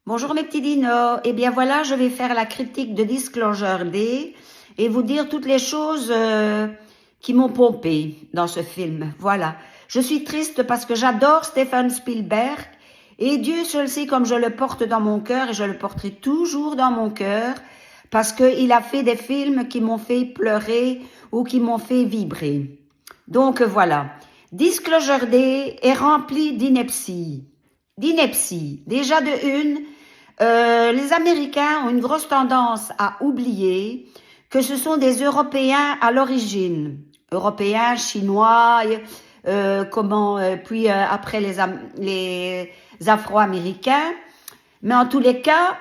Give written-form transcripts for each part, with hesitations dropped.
Bonjour mes petits dinos. Eh bien voilà, je vais faire la critique de Disclosure Day et vous dire toutes les choses qui m'ont pompé dans ce film. Voilà. Je suis triste parce que j'adore Steven Spielberg et Dieu seul sait comme je le porte dans mon cœur et je le porterai toujours dans mon cœur parce qu'il a fait des films qui m'ont fait pleurer ou qui m'ont fait vibrer. Donc voilà. Disclosure Day est rempli d'ineptie. D'ineptie. Déjà de une, les Américains ont une grosse tendance à oublier que ce sont des Européens à l'origine. Européens, Chinois, puis après les Afro-Américains. Mais en tous les cas,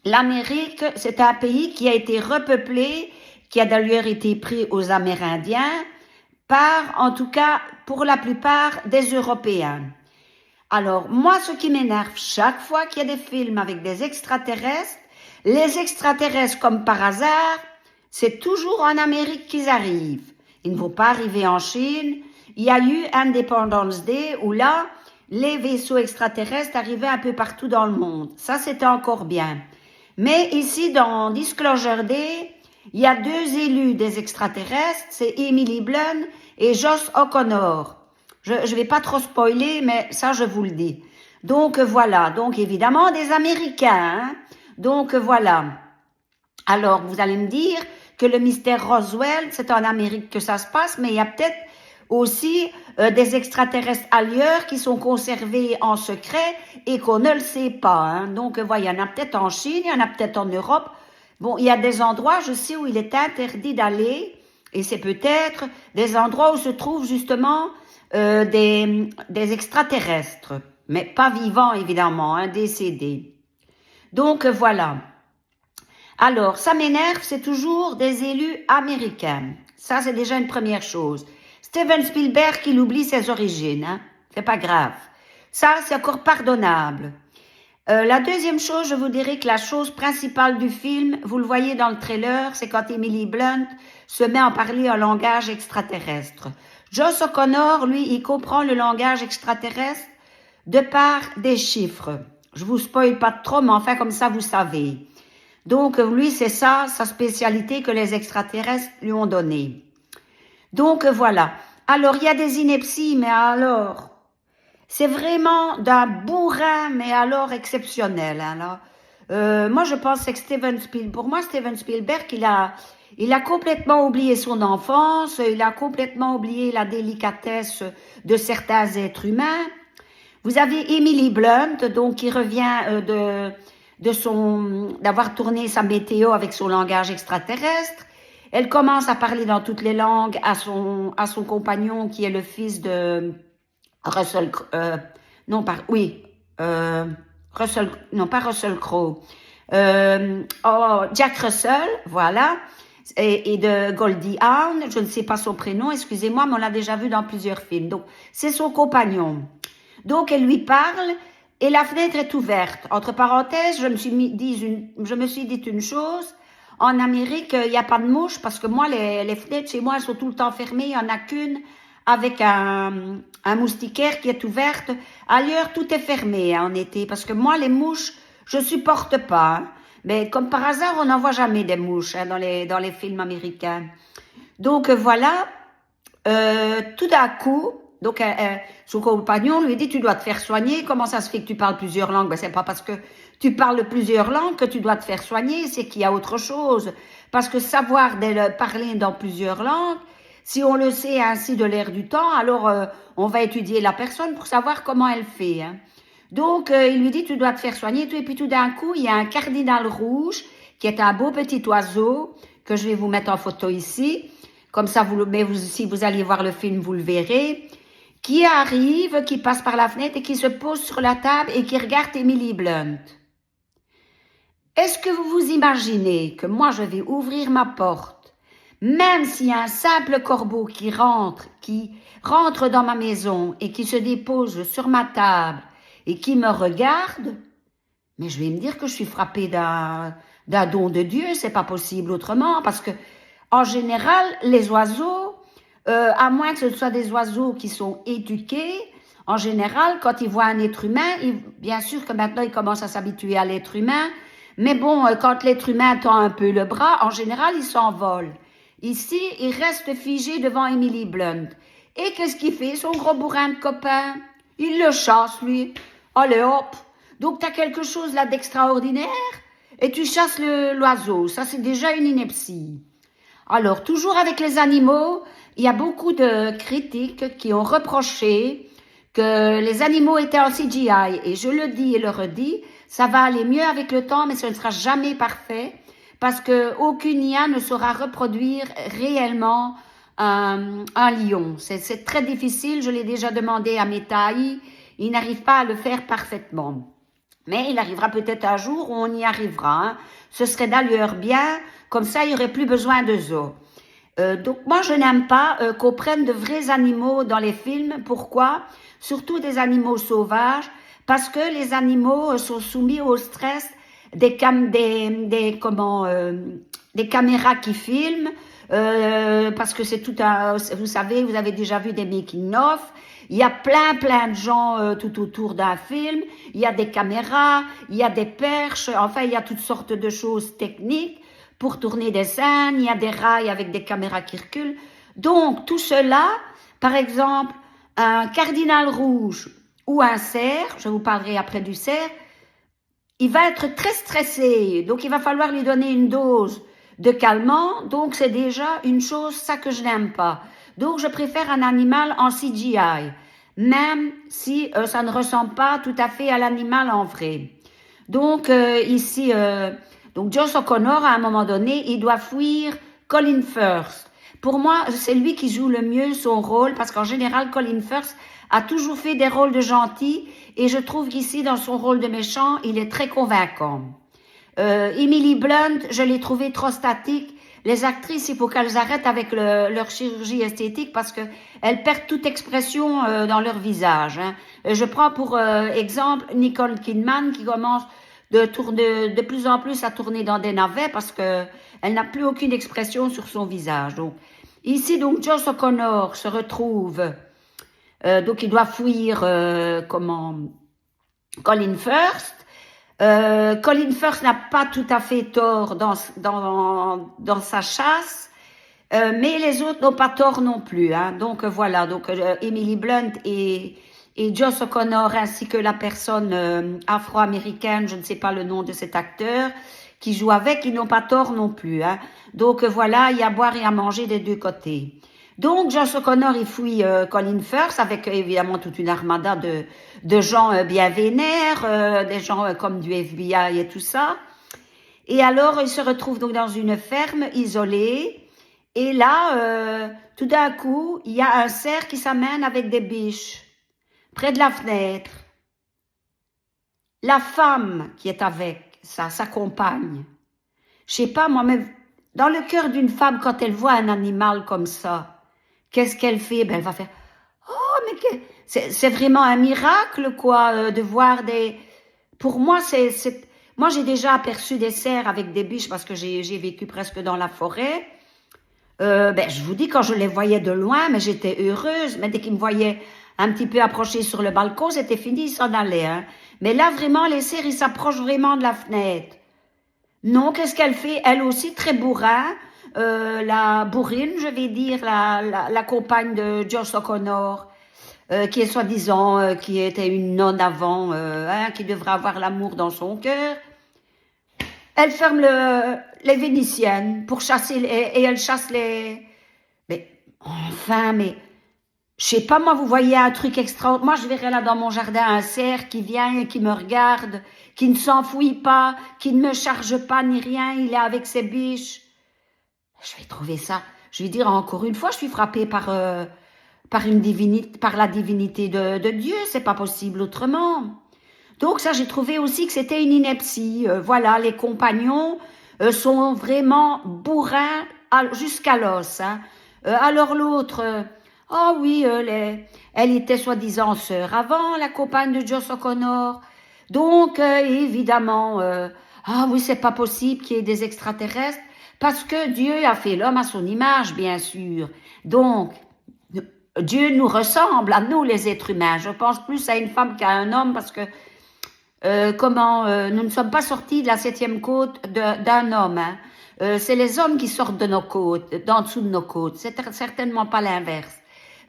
l'Amérique, c'est un pays qui a été repeuplé, qui a d'ailleurs été pris aux Amérindiens, par, en tout cas, pour la plupart, des Européens. Alors, moi, ce qui m'énerve, chaque fois qu'il y a des films avec des extraterrestres, les extraterrestres, comme par hasard, c'est toujours en Amérique qu'ils arrivent. Ils ne vont pas arriver en Chine. Il y a eu Independence Day où là, les vaisseaux extraterrestres arrivaient un peu partout dans le monde. Ça, c'était encore bien. Mais ici, dans Disclosure Day, il y a deux élus des extraterrestres, c'est Emily Blunt et Josh O'Connor. Je ne vais pas trop spoiler, mais ça, je vous le dis. Donc, voilà. Donc, évidemment, des Américains. Hein? Donc, voilà. Alors, vous allez me dire que le mystère Roswell, c'est en Amérique que ça se passe, mais il y a peut-être aussi des extraterrestres ailleurs qui sont conservés en secret et qu'on ne le sait pas. Hein? Donc, voilà, il y en a peut-être en Chine, il y en a peut-être en Europe. Bon, il y a des endroits, je sais, où il est interdit d'aller, et c'est peut-être des endroits où se trouvent justement des extraterrestres, mais pas vivants évidemment, hein, décédés. Donc voilà. Alors, ça m'énerve, c'est toujours des élus américains. Ça, c'est déjà une première chose. Steven Spielberg, il oublie ses origines, hein. C'est pas grave. Ça, c'est encore pardonnable. La deuxième chose, je vous dirais que la chose principale du film, vous le voyez dans le trailer, c'est quand Emily Blunt se met à parler un langage extraterrestre. Josh O'Connor, lui, il comprend le langage extraterrestre de par des chiffres. Je vous spoil pas trop, mais enfin, comme ça, vous savez. Donc, lui, c'est ça, sa spécialité que les extraterrestres lui ont donnée. Donc, voilà. Alors, il y a des inepties, mais alors, c'est vraiment d'un bourrin, mais alors exceptionnel. Hein, là. Moi, je pense que pour moi, Steven Spielberg, il a complètement oublié son enfance, il a complètement oublié la délicatesse de certains êtres humains. Vous avez Emily Blunt, donc qui revient d'avoir tourné sa météo avec son langage extraterrestre. Elle commence à parler dans toutes les langues à son compagnon qui est le fils de Russell, Russell, non pas Russell Crowe, Jack Russell, voilà, et de Goldie Hawn, je ne sais pas son prénom, excusez-moi, mais on l'a déjà vu dans plusieurs films. Donc, c'est son compagnon. Donc, elle lui parle et la fenêtre est ouverte. Entre parenthèses, je me suis dit une chose. En Amérique, il n'y a pas de mouches parce que moi, les fenêtres chez moi, elles sont tout le temps fermées. Il n'y en a qu'une avec un moustiquaire qui est ouverte. Ailleurs, tout est fermé en été parce que moi, les mouches, je supporte pas. Hein. Mais comme par hasard, on n'en voit jamais des mouches dans les films américains. Donc voilà, tout d'un coup, donc son compagnon lui dit tu dois te faire soigner. Comment ça se fait que tu parles plusieurs langues? Ben c'est pas parce que tu parles plusieurs langues que tu dois te faire soigner, c'est qu'il y a autre chose. Parce que savoir parler dans plusieurs langues, si on le sait ainsi de l'air du temps, alors on va étudier la personne pour savoir comment elle fait. Hein. Donc il lui dit tu dois te faire soigner, et puis tout d'un coup il y a un cardinal rouge qui est un beau petit oiseau que je vais vous mettre en photo ici. Comme ça, si vous allez voir le film, vous le verrez, qui arrive, qui passe par la fenêtre et qui se pose sur la table et qui regarde Emily Blunt. Est-ce que vous vous imaginez que moi, je vais ouvrir ma porte, même s'il y a un simple corbeau qui rentre dans ma maison et qui se dépose sur ma table et qui me regarde, mais je vais me dire que je suis frappée d'un don de Dieu, c'est pas possible autrement, parce que en général, les oiseaux, à moins que ce soit des oiseaux qui sont éduqués, en général, quand il voit un être humain, bien sûr que maintenant il commence à s'habituer à l'être humain, mais bon, quand l'être humain tend un peu le bras, en général, il s'envole. Ici, il reste figé devant Emily Blunt. Et qu'est-ce qu'il fait, son gros bourrin de copain? Il le chasse, lui. Allez, hop. Donc, tu as quelque chose là d'extraordinaire et tu chasses l'oiseau. Ça, c'est déjà une ineptie. Alors, toujours avec les animaux, il y a beaucoup de critiques qui ont reproché que les animaux étaient en CGI. Et je le dis et le redis, ça va aller mieux avec le temps, mais ce ne sera jamais parfait parce que aucune IA ne saura reproduire réellement un lion. C'est très difficile, je l'ai déjà demandé à Meta AI, il n'arrive pas à le faire parfaitement. Mais il arrivera peut-être un jour où on y arrivera. Hein. Ce serait d'ailleurs bien, comme ça il n'y aurait plus besoin de zoo. Donc moi je n'aime pas qu'on prenne de vrais animaux dans les films. Pourquoi? Surtout des animaux sauvages, parce que les animaux sont soumis au stress des caméras qui filment, parce que c'est tout un, vous savez, vous avez déjà vu des making-of, il y a plein de gens tout autour d'un film, il y a des caméras, il y a des perches, enfin il y a toutes sortes de choses techniques pour tourner des scènes, il y a des rails avec des caméras qui reculent. Donc tout cela, par exemple, un cardinal rouge ou un cerf, je vous parlerai après du cerf, il va être très stressé, donc il va falloir lui donner une dose de calmant, donc c'est déjà une chose, ça que je n'aime pas. Donc je préfère un animal en CGI, même si ça ne ressemble pas tout à fait à l'animal en vrai. Donc ici, donc Joss O'Connor, à un moment donné, il doit fuir Colin Firth. Pour moi, c'est lui qui joue le mieux son rôle, parce qu'en général, Colin Firth a toujours fait des rôles de gentil, et je trouve qu'ici, dans son rôle de méchant, il est très convaincant. Emily Blunt, je l'ai trouvée trop statique. Les actrices, il faut qu'elles arrêtent avec leur chirurgie esthétique parce que elles perdent toute expression dans leur visage. Hein. Je prends pour exemple Nicole Kidman qui commence de plus en plus à tourner dans des navets parce que elle n'a plus aucune expression sur son visage. Donc ici, donc Joss O'Connor se retrouve, donc il doit fuir Colin Firth. Colin Firth n'a pas tout à fait tort dans sa chasse, mais les autres n'ont pas tort non plus. Hein. Donc voilà, donc Emily Blunt et Joss O'Connor ainsi que la personne afro-américaine, je ne sais pas le nom de cet acteur, qui joue avec, ils n'ont pas tort non plus. Hein. Donc voilà, il y a à boire et à manger des deux côtés. Donc, Joss O'Connor, il fouille Colin Firth avec évidemment toute une armada de gens bien vénères, des gens comme du FBI et tout ça. Et alors, il se retrouve donc dans une ferme isolée. Et là, tout d'un coup, il y a un cerf qui s'amène avec des biches près de la fenêtre. La femme qui est avec sa compagne, je sais pas moi, mais dans le cœur d'une femme, quand elle voit un animal comme ça, qu'est-ce qu'elle fait? Ben, elle va faire « Oh, mais c'est vraiment un miracle, quoi, de voir des... » Pour moi, moi, j'ai déjà aperçu des cerfs avec des biches parce que j'ai vécu presque dans la forêt. Ben, je vous dis, quand je les voyais de loin, mais j'étais heureuse. Mais dès qu'ils me voyaient un petit peu approcher sur le balcon, c'était fini, ils s'en allaient. Hein. Mais là, vraiment, les cerfs, ils s'approchent vraiment de la fenêtre. Non, qu'est-ce qu'elle fait? Elle aussi, très bourrin. La bourrine, je vais dire, la compagne de Joss O'Connor, qui est soi-disant, qui était une nonne avant, qui devrait avoir l'amour dans son cœur. Elle ferme les Vénitiennes pour chasser, et elle chasse les... Mais, enfin, mais... Je sais pas, moi, vous voyez un truc extraordinaire. Moi, je verrais là dans mon jardin un cerf qui vient et qui me regarde, qui ne s'enfouit pas, qui ne me charge pas ni rien, il est avec ses biches. Je vais trouver ça. Je vais dire encore une fois, je suis frappée par une divinité, par la divinité de Dieu. C'est pas possible autrement. Donc ça, j'ai trouvé aussi que c'était une ineptie. Voilà, les compagnons sont vraiment bourrins jusqu'à l'os. Hein. Alors l'autre, oh oui, elle était soi-disant sœur avant, la compagne de Joss O'Connor. Donc évidemment, ah oui, c'est pas possible qu'il y ait des extraterrestres. Parce que Dieu a fait l'homme à son image, bien sûr. Donc, Dieu nous ressemble, à nous les êtres humains. Je pense plus à une femme qu'à un homme parce que nous ne sommes pas sortis de la 7e côte d'un homme. Hein. C'est les hommes qui sortent de nos côtes, d'en dessous de nos côtes. C'est certainement pas l'inverse.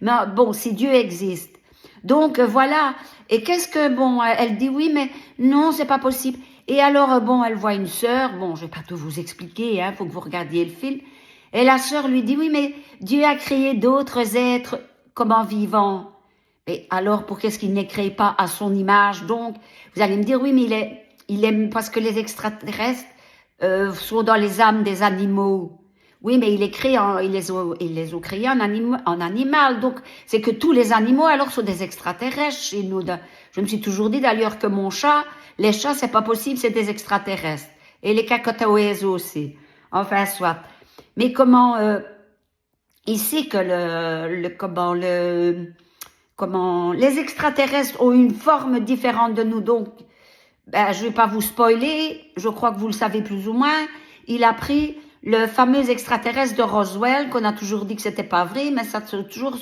Mais bon, si Dieu existe. Donc voilà. Et qu'est-ce que bon, elle dit oui, mais non, c'est pas possible. Et alors bon, elle voit une sœur. Bon, je vais pas tout vous expliquer. Hein, faut que vous regardiez le film. Et la sœur lui dit oui, mais Dieu a créé d'autres êtres comment vivants. Et alors, pour qu'est-ce qu'il n'est créé pas à son image? Donc, vous allez me dire, oui, mais il est parce que les extraterrestres sont dans les âmes des animaux. Oui, mais il les a créés en animal. Donc, c'est que tous les animaux, alors, sont des extraterrestres chez nous. Je me suis toujours dit, d'ailleurs, que mon chat, les chats, c'est pas possible, c'est des extraterrestres. Et les cacatoès aussi. Enfin, soit. Mais comment, ici, que comment les extraterrestres ont une forme différente de nous. Donc, ben, je vais pas vous spoiler, je crois que vous le savez plus ou moins. Il a pris le fameux extraterrestre de Roswell, qu'on a toujours dit que c'était pas vrai, mais ça a toujours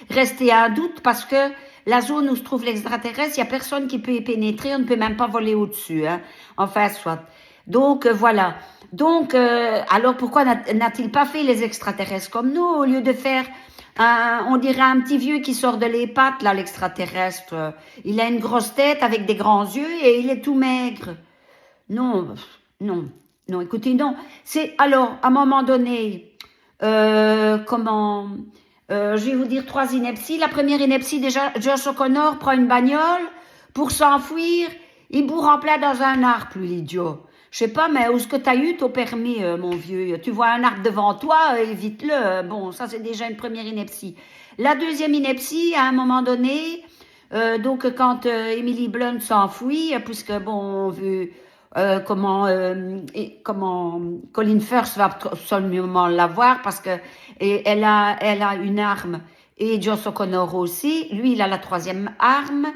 resté un doute parce que la zone où se trouve l'extraterrestre, il y a personne qui peut y pénétrer, on ne peut même pas voler au-dessus. Hein. Enfin, soit. Donc, voilà. Donc, alors pourquoi n'a-t-il pas fait les extraterrestres comme nous, au lieu de faire on dirait un petit vieux qui sort de les pattes, là, l'extraterrestre. Il a une grosse tête avec des grands yeux et il est tout maigre. Non, non, non, écoutez, non. C'est, alors, à un moment donné, je vais vous dire 3 inepties. La première ineptie, déjà, Josh O'Connor prend une bagnole pour s'enfuir. Il bourre en plein dans un arbre, lui, l'idiot. Je sais pas, mais où est-ce que t'as eu ton permis, mon vieux? Tu vois un arbre devant toi, évite-le. Bon, ça, c'est déjà une première ineptie. La deuxième ineptie, à un moment donné, donc quand Emily Blunt s'enfuit, puisque, bon, on veut comment Colin Firth va absolument l'avoir parce que elle a une arme et Josh O'Connor aussi. Lui, il a la 3e arme,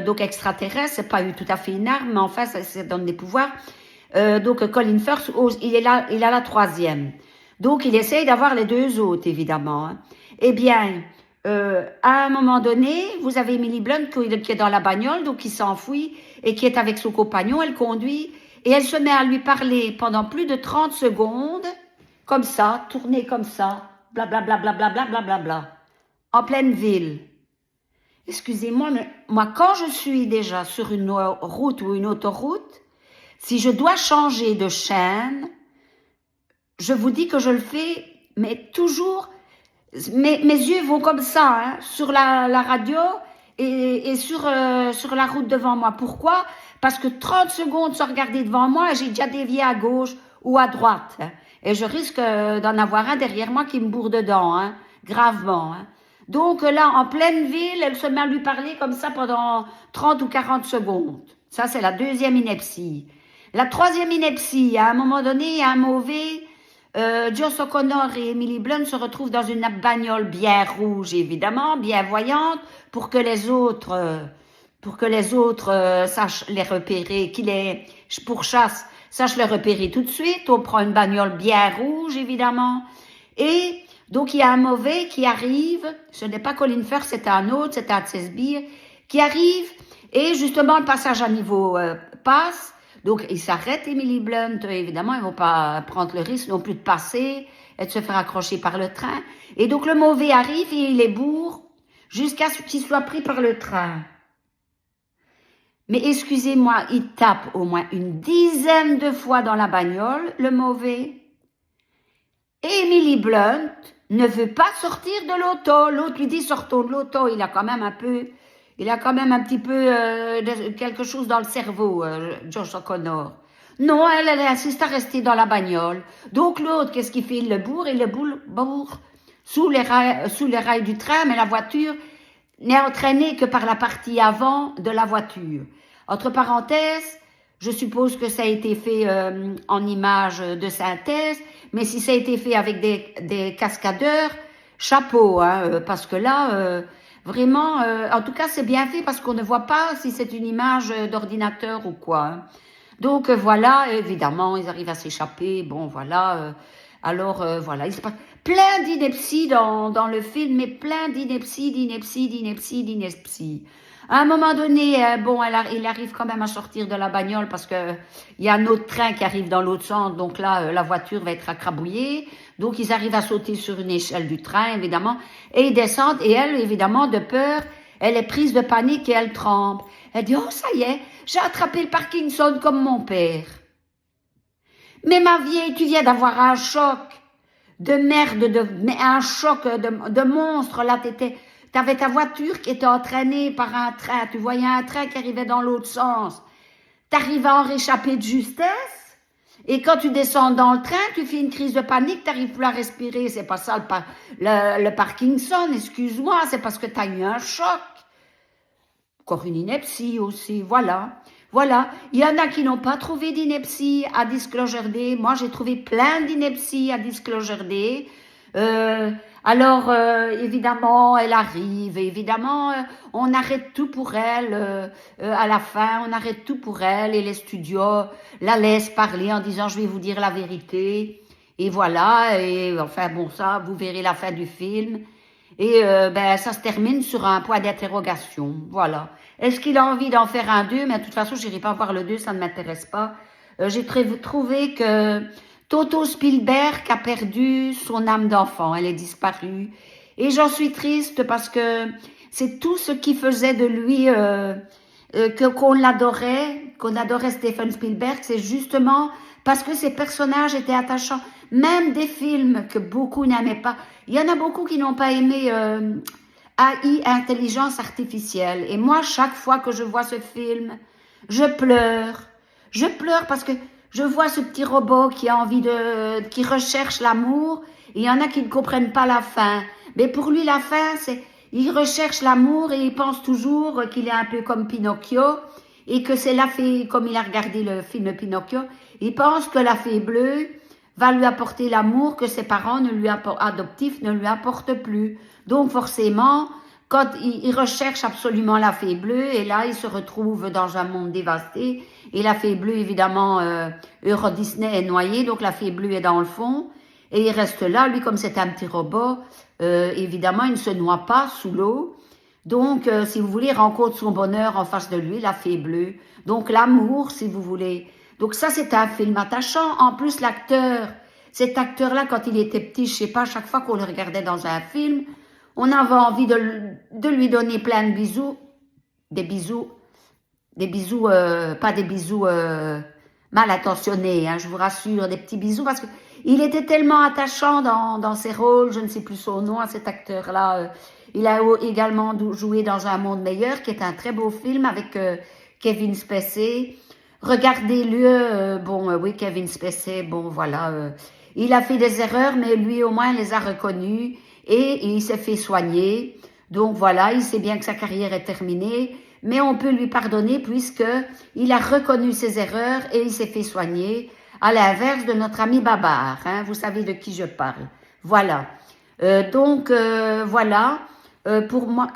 donc extraterrestre. C'est pas tout à fait une arme, mais enfin, ça donne des pouvoirs. Donc Colin Firth, il a la 3e. Donc il essaye d'avoir les 2 autres, évidemment. Hein. Eh bien, à un moment donné, vous avez Emily Blunt qui est dans la bagnole, donc qui s'enfuit et qui est avec son compagnon, elle conduit, et elle se met à lui parler pendant plus de 30 secondes, comme ça, tournée comme ça, blablabla, blablabla, blablabla, en pleine ville. Excusez-moi, mais moi, quand je suis déjà sur une route ou une autoroute, si je dois changer de chaîne, je vous dis que je le fais, mais toujours, mes yeux vont comme ça, hein, sur la radio et sur la route devant moi. Pourquoi? Parce que 30 secondes sans regarder devant moi, j'ai déjà dévié à gauche ou à droite. Hein, et je risque d'en avoir un derrière moi qui me bourre dedans, hein, gravement. Hein. Donc là, en pleine ville, elle se met à lui parler comme ça pendant 30 ou 40 secondes. Ça, c'est la 2e ineptie. La 3e ineptie, à un moment donné, il y a un mauvais, Josh O'Connor et Emily Blunt se retrouvent dans une bagnole bien rouge, évidemment, bien voyante, pour que les autres sachent les repérer, qui les pourchassent, sachent les repérer tout de suite. On prend une bagnole bien rouge, évidemment. Et donc, il y a un mauvais qui arrive, ce n'est pas Colin Firth, c'est un autre, c'est un Sbire, qui arrive, et justement, le passage à niveau passe. Donc, il s'arrête, Emily Blunt, évidemment, ils ne vont pas prendre le risque non plus de passer et de se faire accrocher par le train. Et donc, le mauvais arrive et il les bourre jusqu'à ce qu'il soit pris par le train. Mais excusez-moi, il tape au moins une 10aine de fois dans la bagnole, le mauvais. Et Emily Blunt ne veut pas sortir de l'auto. L'autre lui dit, sortons de l'auto. Il a quand même un petit peu quelque chose dans le cerveau, Josh O'Connor. Non, elle insiste à rester dans la bagnole. Donc l'autre, qu'est-ce qu'il fait? Il le bourre sous les rails du train, mais la voiture n'est entraînée que par la partie avant de la voiture. Entre parenthèses, je suppose que ça a été fait en image de synthèse, mais si ça a été fait avec des cascadeurs, chapeau, hein, parce que là... Vraiment, en tout cas, c'est bien fait parce qu'on ne voit pas si c'est une image d'ordinateur ou quoi. Hein. Donc voilà, évidemment, ils arrivent à s'échapper. Bon, voilà. Alors voilà, il se passe plein d'inepties dans le film, mais plein d'inepties. À un moment donné, bon, il arrive quand même à sortir de la bagnole parce que il y a un autre train qui arrive dans l'autre sens, donc là, la voiture va être accrabouillée. Donc ils arrivent à sauter sur une échelle du train, évidemment, et ils descendent. Et elle, évidemment, de peur, elle est prise de panique et elle tremble. Elle dit, oh, ça y est, j'ai attrapé le Parkinson comme mon père. Mais ma vieille, tu viens d'avoir un choc de merde, un choc de monstre. Là, t'avais ta voiture qui était entraînée par un train. Tu voyais un train qui arrivait dans l'autre sens. T'arrives à en réchapper de justesse. Et quand tu descends dans le train, tu fais une crise de panique, t'arrives plus à respirer. C'est pas ça le Parkinson, excuse-moi, c'est parce que t'as eu un choc. Encore une ineptie aussi, voilà. Voilà, il y en a qui n'ont pas trouvé d'ineptie à Disclosure-Day. Moi, j'ai trouvé plein d'inepties à Disclosure-Day. Alors, évidemment, elle arrive. Évidemment, on arrête tout pour elle. À la fin, on arrête tout pour elle. Et les studios la laissent parler en disant, je vais vous dire la vérité. Et voilà, et enfin, bon, ça, vous verrez la fin du film. Et ben, ça se termine sur un point d'interrogation. Voilà. Est-ce qu'il a envie d'en faire un 2? Mais de toute façon, je n'irai pas voir le 2, ça ne m'intéresse pas. J'ai trouvé que Toto Spielberg a perdu son âme d'enfant. Elle est disparue. Et j'en suis triste parce que c'est tout ce qui faisait de lui qu'on adorait Steven Spielberg. C'est justement parce que ces personnages étaient attachants. Même des films que beaucoup n'aimaient pas. Il y en a beaucoup qui n'ont pas aimé AI, intelligence artificielle. Et moi, chaque fois que je vois ce film, je pleure. Je pleure parce que je vois ce petit robot qui a envie qui recherche l'amour. Et il y en a qui ne comprennent pas la fin. Mais pour lui, la fin, c'est, il recherche l'amour et il pense toujours qu'il est un peu comme Pinocchio et que c'est la fée, comme il a regardé le film Pinocchio, il pense que la fée bleue va lui apporter l'amour que ses parents adoptifs ne lui apportent plus. Donc forcément, quand il recherche absolument la fée bleue, et là il se retrouve dans un monde dévasté, et la fée bleue évidemment, Euro Disney est noyé, donc la fée bleue est dans le fond, et il reste là, lui comme c'est un petit robot, évidemment il ne se noie pas sous l'eau, donc si vous voulez, il rencontre son bonheur en face de lui, la fée bleue, donc l'amour si vous voulez. Donc ça, c'est un film attachant. En plus, l'acteur, cet acteur-là, quand il était petit, je sais pas, chaque fois qu'on le regardait dans un film, on avait envie de lui donner plein de bisous. Des bisous, pas des bisous mal intentionnés, hein, je vous rassure, des petits bisous, parce que il était tellement attachant dans ses rôles, je ne sais plus son nom à cet acteur-là. Il a également joué dans Un monde meilleur, qui est un très beau film avec Kevin Spacey. Regardez-le, oui, Kevin Spacey, bon, voilà, il a fait des erreurs, mais lui, au moins, il les a reconnues et il s'est fait soigner. Donc, voilà, il sait bien que sa carrière est terminée, mais on peut lui pardonner puisque il a reconnu ses erreurs et il s'est fait soigner, à l'inverse de notre ami Babar, hein, vous savez de qui je parle. Voilà. Voilà, pour moi...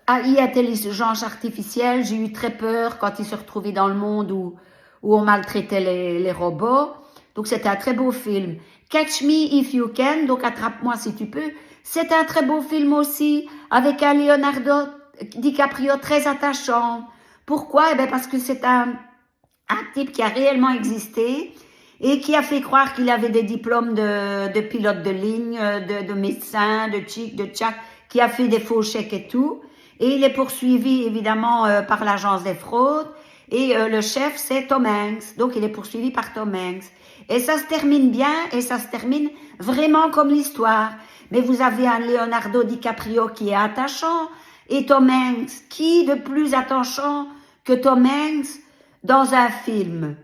AI, intelligence artificielle, j'ai eu très peur quand il se retrouvait dans le monde où on maltraitait les robots. Donc c'est un très beau film. Catch Me If You Can, donc Attrape-moi si tu peux. C'est un très beau film aussi, avec un Leonardo DiCaprio très attachant. Pourquoi? Eh bien parce que c'est un type qui a réellement existé et qui a fait croire qu'il avait des diplômes de pilote de ligne, de médecin, de tchac, qui a fait des faux chèques et tout. Et il est poursuivi évidemment par l'agence des fraudes et le chef c'est Tom Hanks, donc il est poursuivi par Tom Hanks. Et ça se termine bien et ça se termine vraiment comme l'histoire. Mais vous avez un Leonardo DiCaprio qui est attachant et Tom Hanks, qui de plus attachant que Tom Hanks dans un film.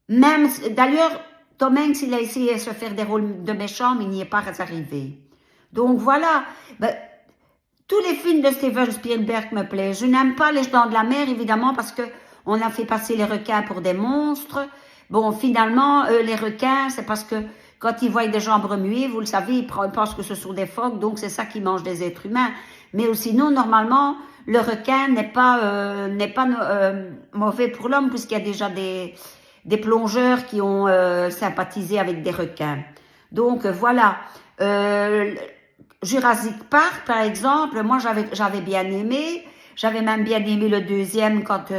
Même d'ailleurs, Tom Hanks il a essayé de se faire des rôles de méchant mais il n'y est pas arrivé. Donc voilà. Tous les films de Steven Spielberg me plaisent. Je n'aime pas Les Dents de la Mer, évidemment, parce que on a fait passer les requins pour des monstres. Bon, finalement, les requins, c'est parce que quand ils voient des gens remuer, vous le savez, ils pensent que ce sont des phoques, donc c'est ça qui mange des êtres humains. Mais sinon, normalement, le requin n'est pas mauvais pour l'homme, puisqu'il y a déjà des plongeurs qui ont sympathisé avec des requins. Donc voilà. Euh, Jurassic Park, par exemple, moi j'avais bien aimé. J'avais même bien aimé le deuxième quand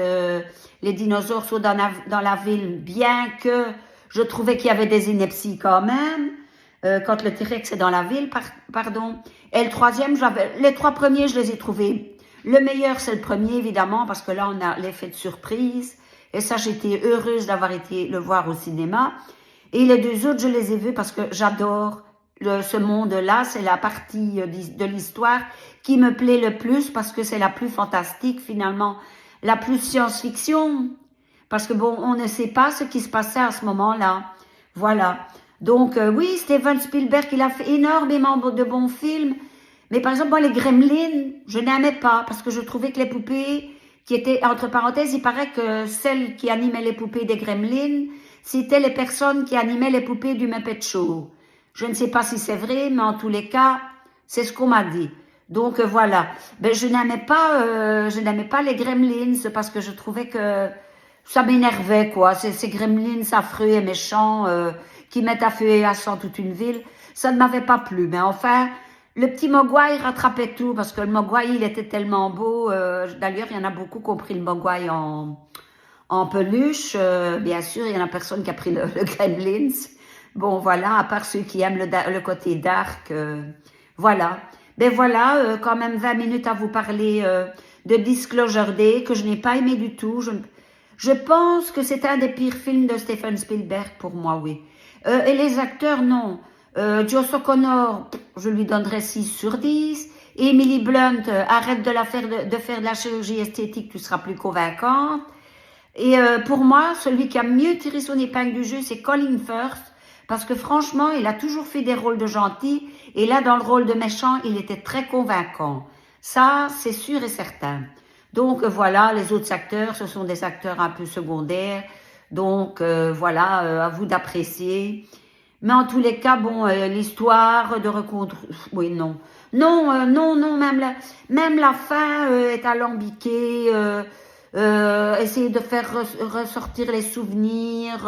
les dinosaures sont dans la ville, bien que je trouvais qu'il y avait des inepties quand même. Quand le T-Rex est dans la ville, pardon. Et le troisième, les trois premiers, je les ai trouvés. Le meilleur, c'est le premier, évidemment, parce que là, on a l'effet de surprise. Et ça, j'étais heureuse d'avoir été le voir au cinéma. Et les deux autres, je les ai vus parce que j'adore ce monde-là. C'est la partie de l'histoire qui me plaît le plus parce que c'est la plus fantastique, finalement, la plus science-fiction. Parce que bon, on ne sait pas ce qui se passait à ce moment-là. Voilà. Donc oui, Steven Spielberg, il a fait énormément de bons films. Mais par exemple, moi, les Gremlins, je n'aimais pas parce que je trouvais que les poupées qui étaient, entre parenthèses, il paraît que celles qui animaient les poupées des Gremlins, c'était les personnes qui animaient les poupées du Muppet Show. Je ne sais pas si c'est vrai, mais en tous les cas, c'est ce qu'on m'a dit. Donc voilà. Ben, je n'aimais pas les Gremlins parce que je trouvais que ça m'énervait, quoi. Ces Gremlins affreux et méchants qui mettent à feu et à sang toute une ville. Ça ne m'avait pas plu. Mais enfin, le petit Mogwai rattrapait tout parce que le Mogwai, il était tellement beau. D'ailleurs, il y en a beaucoup qui ont pris le Mogwai en peluche. Bien sûr, il y en a personne qui a pris le Gremlins. Bon, voilà, à part ceux qui aiment le côté dark. Voilà. Ben voilà, quand même 20 minutes à vous parler de Disclosure Day, que je n'ai pas aimé du tout. Je pense que c'est un des pires films de Steven Spielberg pour moi, oui. Et les acteurs, non. Joss O'Connor, je lui donnerais 6 sur 10. Emily Blunt, arrête de faire de la chirurgie esthétique, tu seras plus convaincante. Et pour moi, celui qui a mieux tiré son épingle du jeu, c'est Colin Firth, parce que franchement, il a toujours fait des rôles de gentil, et là, dans le rôle de méchant, il était très convaincant. Ça, c'est sûr et certain. Donc voilà, les autres acteurs, ce sont des acteurs un peu secondaires, donc voilà, à vous d'apprécier. Mais en tous les cas, bon, l'histoire de rencontre, oui, non. Non, non, non, même la fin est alambiquée, essayer de faire ressortir les souvenirs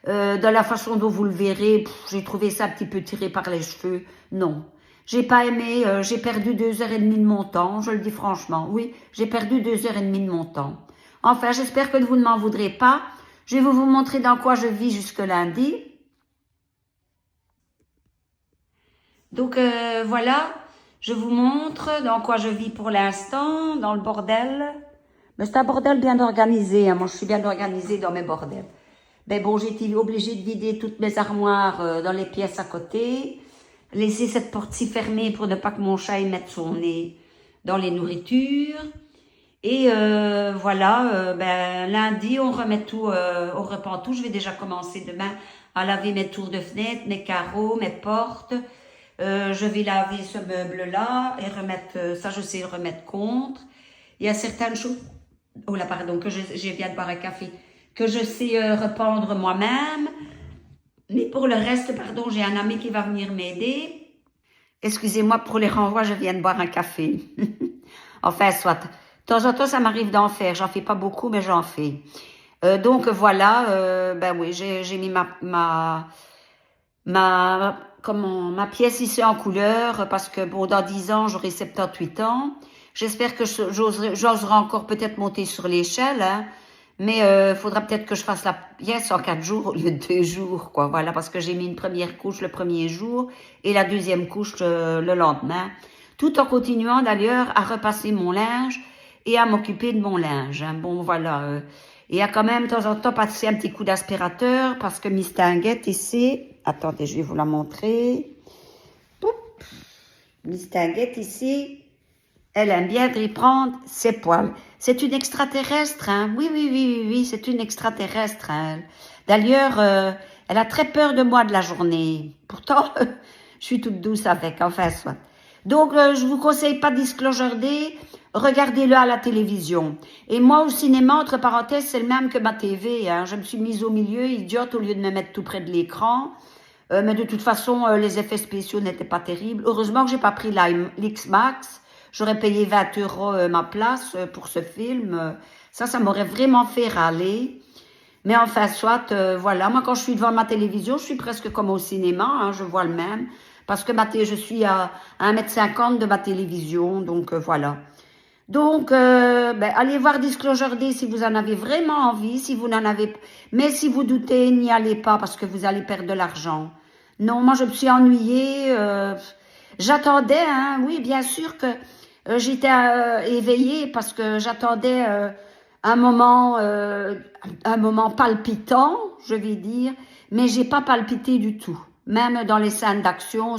de la façon dont vous le verrez. J'ai trouvé ça un petit peu tiré par les cheveux. Non, j'ai pas aimé, j'ai perdu 2 heures et demie de mon temps, je le dis franchement. Oui, j'ai perdu 2 heures et demie de mon temps. Enfin, j'espère que vous ne m'en voudrez pas. Je vais vous montrer dans quoi je vis jusque lundi. Donc voilà, je vous montre dans quoi je vis pour l'instant, dans le bordel. Mais c'est un bordel bien organisé, hein. Moi je suis bien organisée dans mes bordels. Ben bon, j'ai été obligée de vider toutes mes armoires dans les pièces à côté, laisser cette porte-ci fermée pour ne pas que mon chat y mette son nez dans les nourritures. Et voilà, ben lundi on remet tout, on reprend tout. Je vais déjà commencer demain à laver mes tours de fenêtre, mes carreaux, mes portes. Je vais laver ce meuble-là et remettre, ça je sais le remettre contre. Il y a certaines choses, oh là pardon, que je viens de boire un café, que je sais rependre moi-même. Mais pour le reste, pardon, j'ai un ami qui va venir m'aider. Excusez-moi pour les renvois, je viens de boire un café. Enfin, soit. De temps en temps, ça m'arrive d'en faire. J'en fais pas beaucoup, mais j'en fais. Donc voilà, ben oui, j'ai mis ma pièce ici en couleur parce que bon, dans 10 ans, j'aurai 78 ans. J'espère que j'oserai encore peut-être monter sur l'échelle, hein, mais faudra peut-être que je fasse la pièce en 4 jours au lieu de 2 jours, quoi. Voilà, parce que j'ai mis une première couche le premier jour et la deuxième couche le lendemain, tout en continuant d'ailleurs à repasser mon linge et à m'occuper de mon linge, hein. Bon, voilà. Et à quand même, de temps en temps, passer un petit coup d'aspirateur parce que Miss Tinguette ici, attendez, je vais vous la montrer. Miss Tinguette ici, elle aime bien y prendre ses poils. C'est une extraterrestre, hein. Oui, oui, oui, oui, oui, c'est une extraterrestre, hein. D'ailleurs, elle a très peur de moi de la journée. Pourtant, je suis toute douce avec, enfin, soit. Donc, je vous conseille pas Disclosure Day. Regardez-le à la télévision. Et moi, au cinéma, entre parenthèses, c'est le même que ma TV, hein. Je me suis mise au milieu, idiote, au lieu de me mettre tout près de l'écran. Mais de toute façon, les effets spéciaux n'étaient pas terribles. Heureusement que j'ai pas pris l'X-Max. J'aurais payé 20 € ma place pour ce film. Ça m'aurait vraiment fait râler. Mais enfin, soit, voilà. Moi, quand je suis devant ma télévision, je suis presque comme au cinéma, hein, je vois le même. Parce que je suis à 1,50 m de ma télévision, donc voilà. Donc, ben, allez voir Disclosure Day si vous en avez vraiment envie, si vous n'en avez... Mais si vous doutez, n'y allez pas parce que vous allez perdre de l'argent. Non, moi je me suis ennuyée. J'attendais, hein, oui, bien sûr que j'étais éveillée parce que j'attendais un moment palpitant, je vais dire, mais j'ai pas palpité du tout. Même dans les scènes d'action,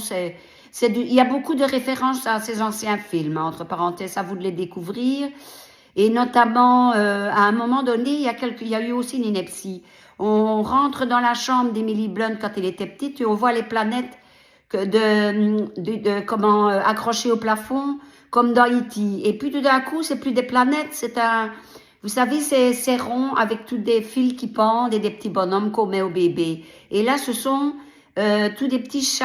il y a beaucoup de références à ces anciens films, hein, entre parenthèses, à vous de les découvrir. Et notamment, à un moment donné, il y a eu aussi une ineptie. On rentre dans la chambre d'Emily Blunt quand elle était petite et on voit les planètes comment accrochées au plafond, comme dans E.T. Et puis tout d'un coup, c'est plus des planètes, vous savez, c'est rond avec tous des fils qui pendent et des petits bonhommes qu'on met au bébé. Et là, ce sont tous des petits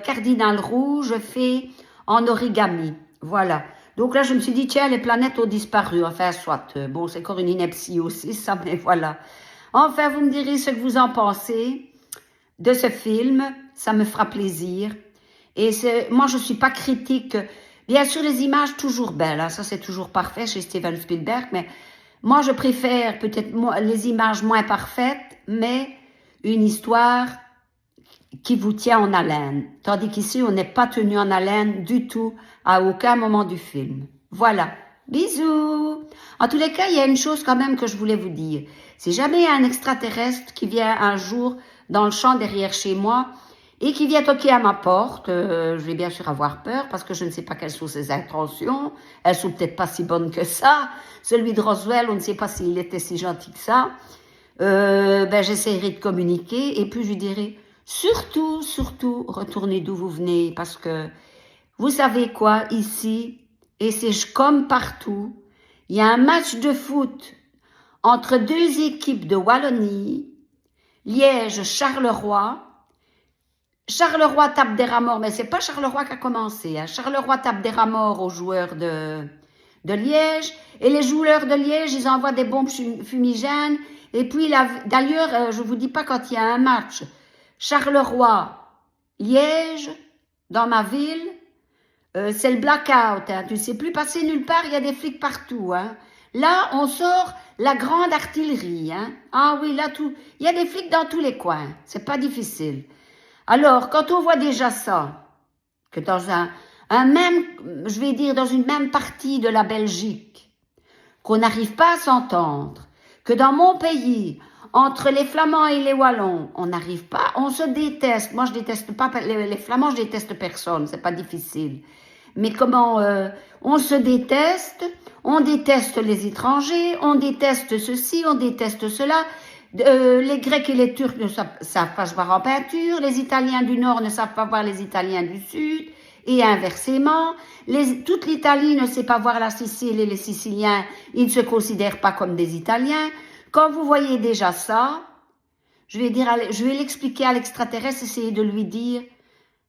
cardinals rouges faits en origami. Voilà. Donc là, je me suis dit, tiens, les planètes ont disparu. Enfin, soit. Bon, c'est encore une ineptie aussi, ça, mais voilà. Enfin, vous me direz ce que vous en pensez de ce film. Ça me fera plaisir. Et moi, je suis pas critique. Bien sûr, les images, toujours belles. Hein, ça, c'est toujours parfait chez Steven Spielberg. Mais moi, je préfère peut-être les images moins parfaites, mais une histoire qui vous tient en haleine. Tandis qu'ici, on n'est pas tenu en haleine du tout à aucun moment du film. Voilà. Bisous. En tous les cas, il y a une chose quand même que je voulais vous dire. Si jamais il y a un extraterrestre qui vient un jour dans le champ derrière chez moi et qui vient toquer à ma porte, je vais bien sûr avoir peur parce que je ne sais pas quelles sont ses intentions. Elles sont peut-être pas si bonnes que ça. Celui de Roswell, on ne sait pas s'il était si gentil que ça. J'essaierai de communiquer et puis je lui dirai surtout, retournez d'où vous venez parce que vous savez quoi, ici, et c'est comme partout, il y a un match de foot entre deux équipes de Wallonie, Liège-Charleroi. Charleroi tape des rats morts, mais c'est pas Charleroi qui a commencé. Hein. Charleroi tape des rats morts aux joueurs de Liège, et les joueurs de Liège, ils envoient des bombes fumigènes, et puis d'ailleurs, je vous dis pas quand il y a un match, Charleroi, Liège, dans ma ville, c'est le blackout, hein. Tu ne sais plus passer nulle part, il y a des flics partout. Hein. Là, on sort la grande artillerie. Hein. Ah oui, là, il y a des flics dans tous les coins. C'est pas difficile. Alors, quand on voit déjà ça, que dans je vais dire, dans une même partie de la Belgique, qu'on n'arrive pas à s'entendre, que dans mon pays, entre les Flamands et les Wallons, on n'arrive pas, on se déteste. Moi, je déteste pas les Flamands, je déteste personne, c'est pas difficile. Mais comment on se déteste, on déteste les étrangers, on déteste ceci, on déteste cela. Les Grecs et les Turcs ne savent pas se voir en peinture, les Italiens du Nord ne savent pas voir les Italiens du Sud, et inversement, toute l'Italie ne sait pas voir la Sicile et les Siciliens, ils ne se considèrent pas comme des Italiens. Quand vous voyez déjà ça, je vais l'expliquer à l'extraterrestre, essayer de lui dire,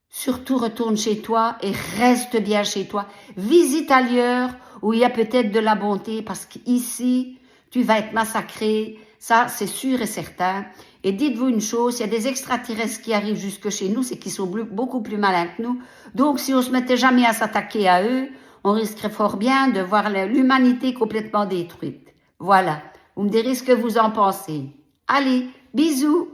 surtout retourne chez toi et reste bien chez toi. Visite ailleurs où il y a peut-être de la bonté, parce qu'ici, tu vas être massacré, ça c'est sûr et certain. Et dites-vous une chose, il y a des extraterrestres qui arrivent jusque chez nous, c'est qu'ils sont beaucoup plus malins que nous. Donc si on se mettait jamais à s'attaquer à eux, on risquerait fort bien de voir l'humanité complètement détruite. Voilà. Vous me direz ce que vous en pensez. Allez, bisous!